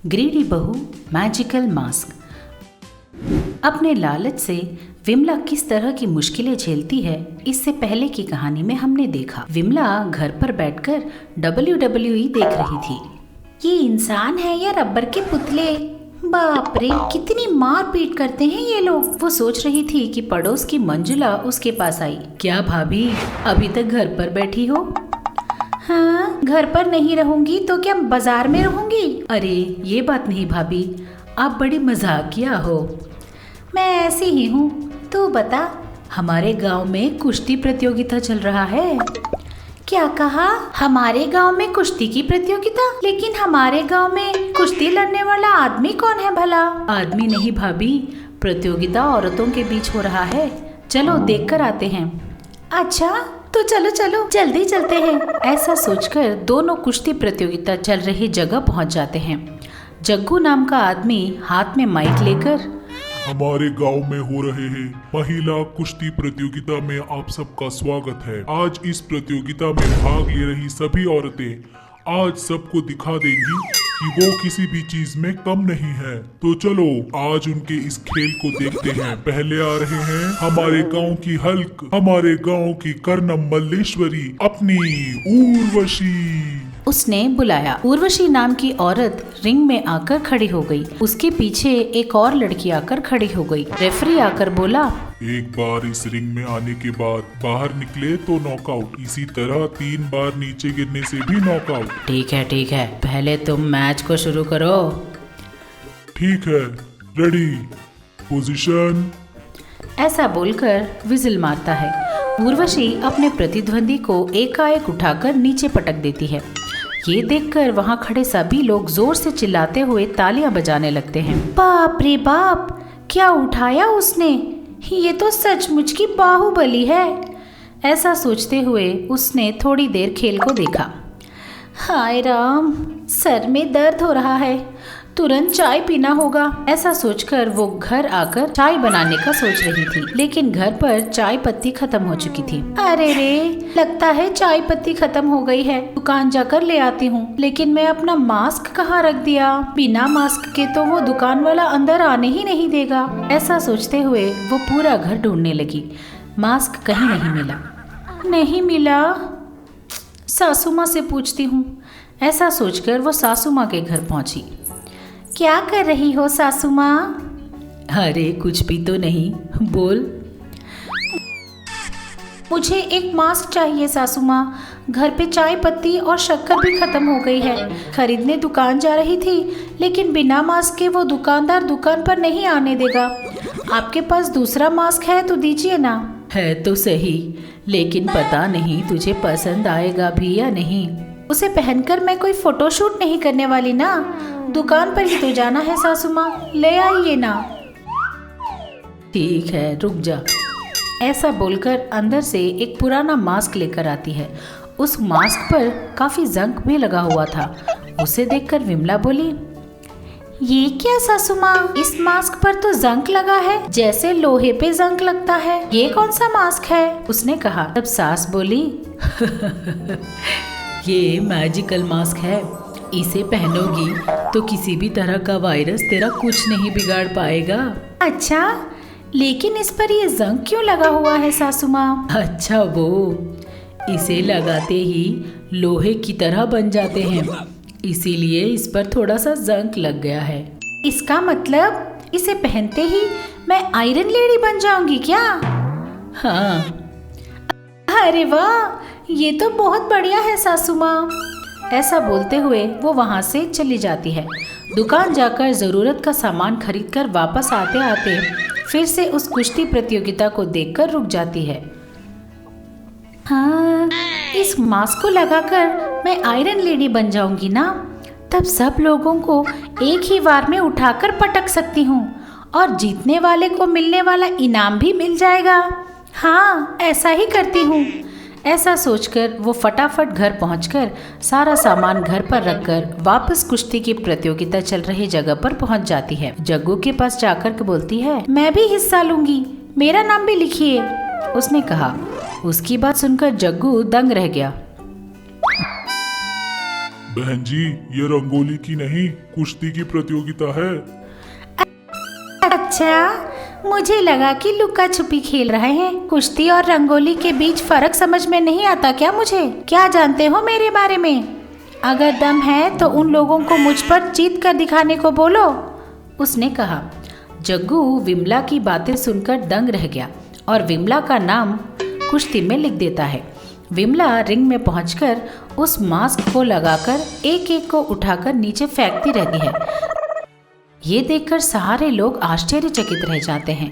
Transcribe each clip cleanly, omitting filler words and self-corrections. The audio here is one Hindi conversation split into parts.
ग्रीडी बहू मैजिकल मास्क। अपने लालच से विमला किस तरह की मुश्किलें झेलती है, इससे पहले की कहानी में हमने देखा। विमला घर पर बैठकर WWE देख रही थी। ये इंसान है या रबर के पुतले? बाप रे, कितनी मार पीट करते हैं ये लोग। वो सोच रही थी कि पड़ोस की मंजुला उसके पास आई। क्या भाभी, अभी तक घर पर बैठी हो? हाँ, घर पर नहीं रहूंगी तो क्या बाजार में रहूंगी? अरे ये बात नहीं भाभी, आप बड़ी मजाकिया हो। मैं ऐसी ही हूँ, तू बता। हमारे गांव में कुश्ती प्रतियोगिता चल रहा है। क्या कहा? हमारे गांव में कुश्ती की प्रतियोगिता? लेकिन हमारे गांव में कुश्ती लड़ने वाला आदमी कौन है भला? आदमी नहीं भाभी, प्रतियोगिता औरतों के बीच हो रहा है। चलो देख कर आते हैं। अच्छा तो चलो चलो जल्दी चलते हैं। ऐसा सोचकर दोनों कुश्ती प्रतियोगिता चल रही जगह पहुंच जाते हैं। जग्गू नाम का आदमी हाथ में माइक लेकर, हमारे गांव में हो रहे हैं महिला कुश्ती प्रतियोगिता में आप सबका स्वागत है। आज इस प्रतियोगिता में भाग ले रही सभी औरतें आज सबको दिखा देंगी कि वो किसी भी चीज में कम नहीं है। तो चलो आज उनके इस खेल को देखते हैं। पहले आ रहे हैं हमारे गांव की हल्क, हमारे गांव की कर्णम मल्लेश्वरी, अपनी उर्वशी। उसने बुलाया। उर्वशी नाम की औरत रिंग में आकर खड़ी हो गई। उसके पीछे एक और लड़की आकर खड़ी हो गई। रेफरी आकर बोला, एक बार इस रिंग में आने के बाद बाहर निकले तो नॉकआउट। इसी तरह 3 बार नीचे गिरने से भी नॉकआउट। ठीक है, पहले तुम मैच को शुरू करो। ठीक है, रेडी, पोजीशन। ऐसा बोलकर विजिल मारता है। उर्वशी अपने प्रतिद्वंदी को एकाएक उठाकर नीचे पटक देती है। ये देखकर वहाँ खड़े सभी लोग जोर से चिल्लाते हुए तालियां बजाने लगते हैं। बाप रे बाप, क्या उठाया उसने! ये तो सचमुच की बाहुबली है। ऐसा सोचते हुए उसने थोड़ी देर खेल को देखा। हाय राम, सर में दर्द हो रहा है, तुरंत चाय पीना होगा। ऐसा सोचकर वो घर आकर चाय बनाने का सोच रही थी, लेकिन घर पर चाय पत्ती खत्म हो चुकी थी। अरे रे, लगता है चाय पत्ती खत्म हो गई है। दुकान जाकर ले आती हूँ। लेकिन मैं अपना मास्क कहाँ रख दिया? बिना मास्क के तो वो दुकान वाला अंदर आने ही नहीं देगा। ऐसा सोचते हुए वो पूरा घर ढूंढने लगी। मास्क कहीं नहीं मिला। सासू माँ से पूछती हूँ। ऐसा सोचकर वो सासू माँ के घर पहुँची। क्या कर रही हो सासू माँ? अरे कुछ भी तो नहीं, बोल। मुझे एक मास्क चाहिए सासू माँ। घर पे चाय पत्ती और शक्कर भी खत्म हो गई है। खरीदने दुकान जा रही थी, लेकिन बिना मास्क के वो दुकानदार दुकान पर नहीं आने देगा। आपके पास दूसरा मास्क है तो दीजिए ना। है तो सही, लेकिन पता नहीं तुझे पसंद आएगा भी या नहीं। उसे पहनकर मैं कोई फोटोशूट नहीं करने वाली ना। दुकान पर ही तो जाना है सासू माँ, ले आइए ना। ठीक है, रुक जा। ऐसा बोलकर अंदर से एक पुराना मास्क लेकर आती है। उस मास्क पर काफी जंग भी लगा हुआ था। उसे देखकर विमला बोली, ये क्या सासू माँ, इस मास्क पर तो जंग लगा है, जैसे लोहे पे जंग लगता है। ये कौन सा मास्क है? उसने कहा। तब सास बोली, ये मैजिकल मास्क है। इसे पहनोगी तो किसी भी तरह का वायरस तेरा कुछ नहीं बिगाड़ पाएगा। अच्छा, लेकिन इस पर ये जंग क्यों लगा हुआ है सासू माँ? अच्छा, वो इसे लगाते ही लोहे की तरह बन जाते हैं, इसीलिए इस पर थोड़ा सा जंग लग गया है। इसका मतलब इसे पहनते ही मैं आयरन लेडी बन जाऊंगी क्या? हाँ। अरे वाह, ये तो बहुत बढ़िया है सासू माँ। ऐसा बोलते हुए वो वहाँ से चली जाती है। दुकान जाकर जरूरत का सामान खरीदकर वापस आते आते फिर से उस कुश्ती प्रतियोगिता को देखकर रुक जाती है। हाँ, इस मास्क को लगाकर मैं आयरन लेडी बन जाऊंगी ना, तब सब लोगों को एक ही बार में उठाकर पटक सकती हूँ और जीतने वाले को मिलने वाला इनाम भी मिल जाएगा। हाँ, ऐसा ही करती हूँ। ऐसा सोचकर वो फटाफट घर पहुंचकर सारा सामान घर पर रखकर वापस कुश्ती की प्रतियोगिता चल रही जगह पर पहुंच जाती है। जग्गू के पास जाकर बोलती है, मैं भी हिस्सा लूंगी, मेरा नाम भी लिखिए। उसने कहा। उसकी बात सुनकर जग्गू दंग रह गया। बहन जी, ये रंगोली की नहीं, कुश्ती की प्रतियोगिता है। अच्छा, मुझे लगा कि लुका छुपी खेल रहे हैं। कुश्ती और रंगोली के बीच फर्क समझ में नहीं आता क्या मुझे? क्या जानते हो मेरे बारे में? अगर दम है तो उन लोगों को मुझ पर जीत कर दिखाने को बोलो, उसने कहा। जग्गू विमला की बातें सुनकर दंग रह गया और विमला का नाम कुश्ती में लिख देता है। विमला रिंग में पहुंचकर उस मास्क को लगाकर एक एक को उठाकर नीचे फेंकती रहती है। ये देखकर सारे लोग आश्चर्यचकित रह जाते हैं।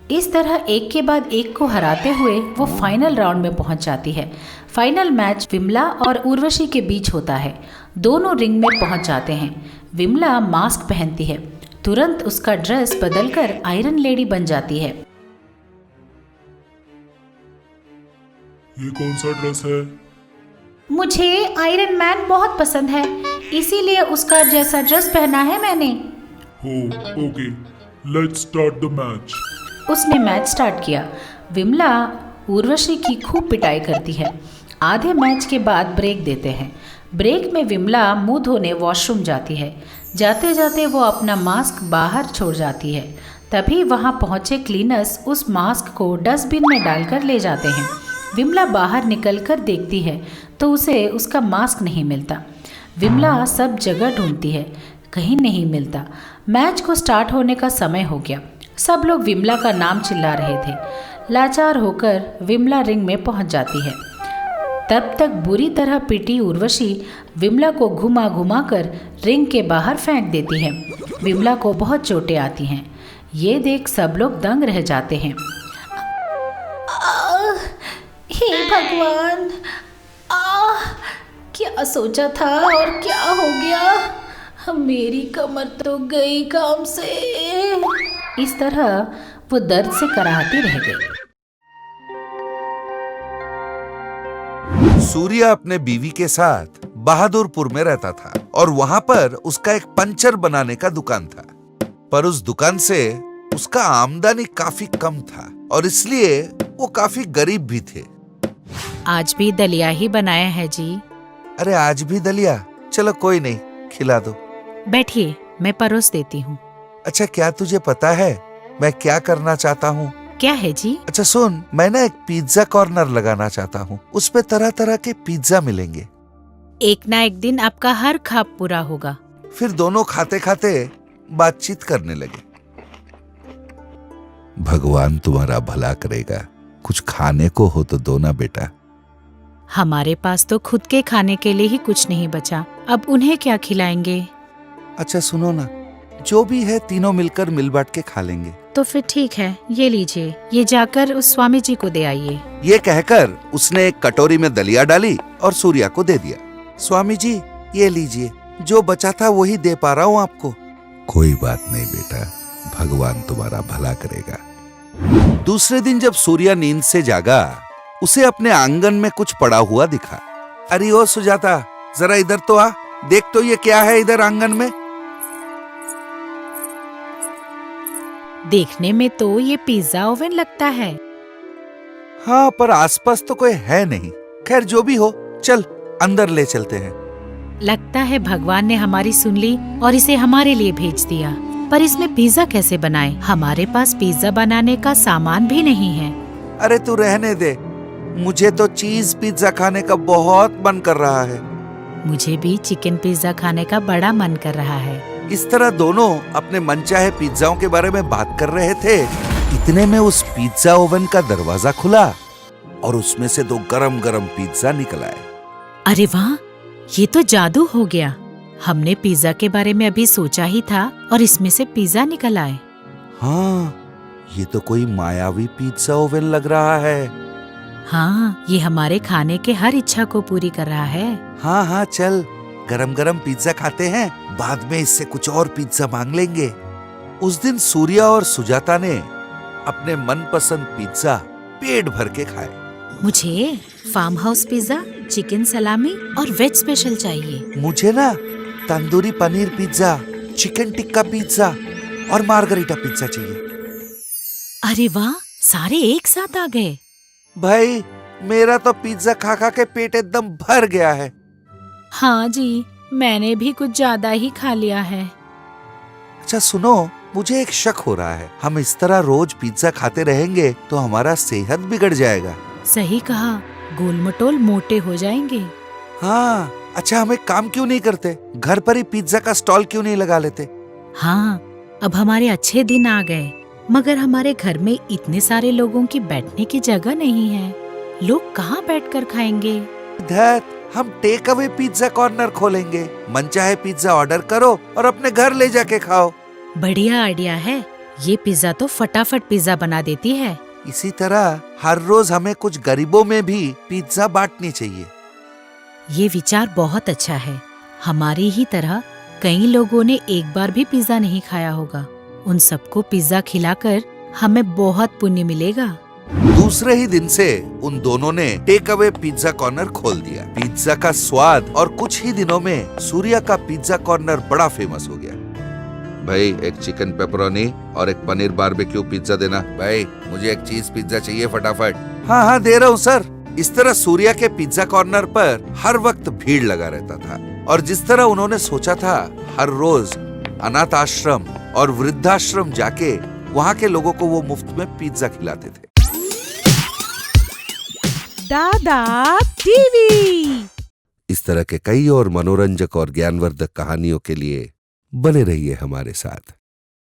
इस तरह एक के बाद एक को हराते हुए वो फाइनल राउंड में पहुंच जाती है। फाइनल मैच विमला और उर्वशी के बीच होता है। दोनों रिंग में पहुंच जाते हैं। विमला मास्क पहनती है। तुरंत उसका ड्रेस बदलकर आयरन लेडी बन जाती है। ये कौन सा ड्रेस है? मुझे आयरन मैन बहुत पसंद है, इसीलिए उसका जैसा ड्रेस पहना है मैंने। हो, okay, let's start the match. उसने मैच स्टार्ट किया। विमला उर्वशी की खूब पिटाई करती है। आधे मैच के बाद ब्रेक देते हैं। ब्रेक में विमला मुंह धोने वॉशरूम जाती है। जाते जाते वो अपना मास्क बाहर छोड़ जाती है। तभी वहां पहुंचे क्लीनर्स उस मास्क को डस्टबिन में डालकर ले जाते हैं। विमला बाहर निकलकर देखती है तो उसे उसका मास्क नहीं मिलता। विमला सब जगह ढूंढती है, कहीं नहीं मिलता। मैच को स्टार्ट होने का समय हो गया। सब लोग विमला का नाम चिल्ला रहे थे। लाचार होकर विमला रिंग में पहुंच जाती है। तब तक बुरी तरह पिटी उर्वशी विमला को घुमा घुमा कर रिंग के बाहर फेंक देती है। विमला को बहुत चोटें आती हैं। ये देख सब लोग दंग रह जाते हैं। हे भगवान, क्या सोचा था और क्या हो गया? मेरी कमर तो गई काम से। इस तरह वो दर्द से कराहती रह गई। सूर्या अपने बीवी के साथ बहादुरपुर में रहता था और वहां पर उसका एक पंचर बनाने का दुकान था। पर उस दुकान से उसका आमदनी काफी कम था और इसलिए वो काफी गरीब भी थे। आज भी दलिया ही बनाया है जी। अरे आज भी दलिया? चलो कोई नहीं, खिला दो। बैठिए, मैं परोस देती हूँ। अच्छा, क्या तुझे पता है मैं क्या करना चाहता हूँ? क्या है जी? अच्छा सुन, मैं ना एक पिज्जा कॉर्नर लगाना चाहता हूँ। उस पे तरह तरह के पिज्जा मिलेंगे। एक ना एक दिन आपका हर ख्वाब पूरा होगा। फिर दोनों खाते खाते बातचीत करने लगे। भगवान तुम्हारा भला करेगा, कुछ खाने को हो तो दो ना बेटा। हमारे पास तो खुद के खाने के लिए ही कुछ नहीं बचा, अब उन्हें क्या खिलाएंगे? अच्छा सुनो ना, जो भी है तीनों मिलकर मिल बांट के खा लेंगे। तो फिर ठीक है, ये लीजिए, ये जाकर उस स्वामी जी को दे आइए। ये कहकर उसने एक कटोरी में दलिया डाली और सूर्या को दे दिया। स्वामी जी ये लीजिए, जो बचा था वही दे पा रहा हूँ आपको। कोई बात नहीं बेटा, भगवान तुम्हारा भला करेगा। दूसरे दिन जब सूर्या नींद से जागा, उसे अपने आंगन में कुछ पड़ा हुआ दिखा। अरे ओ सुजाता, जरा इधर तो आ, देख तो ये क्या है इधर आंगन में। देखने में तो ये पिज्जा ओवन लगता है। हाँ, पर आसपास तो कोई है नहीं। खैर जो भी हो, चल अंदर ले चलते हैं। लगता है भगवान ने हमारी सुन ली और इसे हमारे लिए भेज दिया। पर इसमें पिज्जा कैसे बनाए? हमारे पास पिज्जा बनाने का सामान भी नहीं है। अरे तू रहने दे, मुझे तो चीज पिज्जा खाने का बहुत मन कर रहा है। मुझे भी चिकन पिज्जा खाने का बड़ा मन कर रहा है। इस तरह दोनों अपने मनचाहे पिज्जाओं के बारे में बात कर रहे थे। इतने में उस पिज्जा ओवन का दरवाजा खुला और उसमें से दो गरम गरम पिज्जा निकल आए। अरे वाह, ये तो जादू हो गया। हमने पिज्जा के बारे में अभी सोचा ही था और इसमें से पिज्जा निकल आए। हाँ, ये तो कोई मायावी पिज्जा ओवन लग रहा है। हाँ, ये हमारे खाने के हर इच्छा को पूरी कर रहा है। हाँ हाँ, चल गरम गरम पिज्जा खाते हैं, बाद में इससे कुछ और पिज्जा मांग लेंगे। उस दिन सूर्या और सुजाता ने अपने मनपसंद पिज्जा पेट भर के खाए। मुझे farm house pizza, chicken salami और वेज स्पेशल चाहिए। मुझे ना tandoori paneer pizza, chicken tikka pizza और मार्गरीटा पिज्जा चाहिए। अरे वाह, सारे एक साथ आ गए। भाई, मेरा तो पिज्जा खा खा के पेट एकदम भर गया है। हाँ जी, मैंने भी कुछ ज्यादा ही खा लिया है। अच्छा सुनो, मुझे एक शक हो रहा है, हम इस तरह रोज पिज्जा खाते रहेंगे तो हमारा सेहत बिगड़ जाएगा। सही कहा, गोलमटोल मोटे हो जाएंगे। हाँ, अच्छा हम एक काम क्यों नहीं करते, घर पर ही पिज्जा का स्टॉल क्यों नहीं लगा लेते? हाँ, अब हमारे अच्छे दिन आ गए, मगर हमारे घर में इतने सारे लोगों की बैठने की जगह नहीं है। लोग कहाँ बैठकर खाएंगे? इधर हम टेक अवे पिज्जा कॉर्नर खोलेंगे, मनचाहे पिज्जा ऑर्डर करो और अपने घर ले जाके खाओ। बढ़िया आइडिया है, ये पिज्जा तो फटाफट पिज्जा बना देती है। इसी तरह हर रोज हमें कुछ गरीबों में भी पिज्जा बांटनी चाहिए। ये विचार बहुत अच्छा है। हमारी ही तरह कई लोगों ने एक बार भी पिज्जा नहीं खाया होगा। उन सबको पिज्जा खिलाकर हमें बहुत पुण्य मिलेगा। दूसरे ही दिन से उन दोनों ने टेक अवे पिज्जा कॉर्नर खोल दिया। पिज्जा का स्वाद और कुछ ही दिनों में सूर्या का पिज्जा कॉर्नर बड़ा फेमस हो गया। भाई एक चिकन पेपरोनी और एक पनीर बारबेक्यू पिज्जा देना। भाई मुझे एक चीज पिज्जा चाहिए फटाफट। हाँ हाँ दे रहा हूँ सर। इस तरह सूर्या के पिज्जा कॉर्नर पर हर वक्त भीड़ लगा रहता था और जिस तरह उन्होंने सोचा था, हर रोज अनाथ आश्रम और वृद्धाश्रम जाके वहाँ के लोगों को वो मुफ्त में पिज्जा खिलाते थे। दादा टीवी। इस तरह के कई और मनोरंजक और ज्ञानवर्धक कहानियों के लिए बने रहिए हमारे साथ।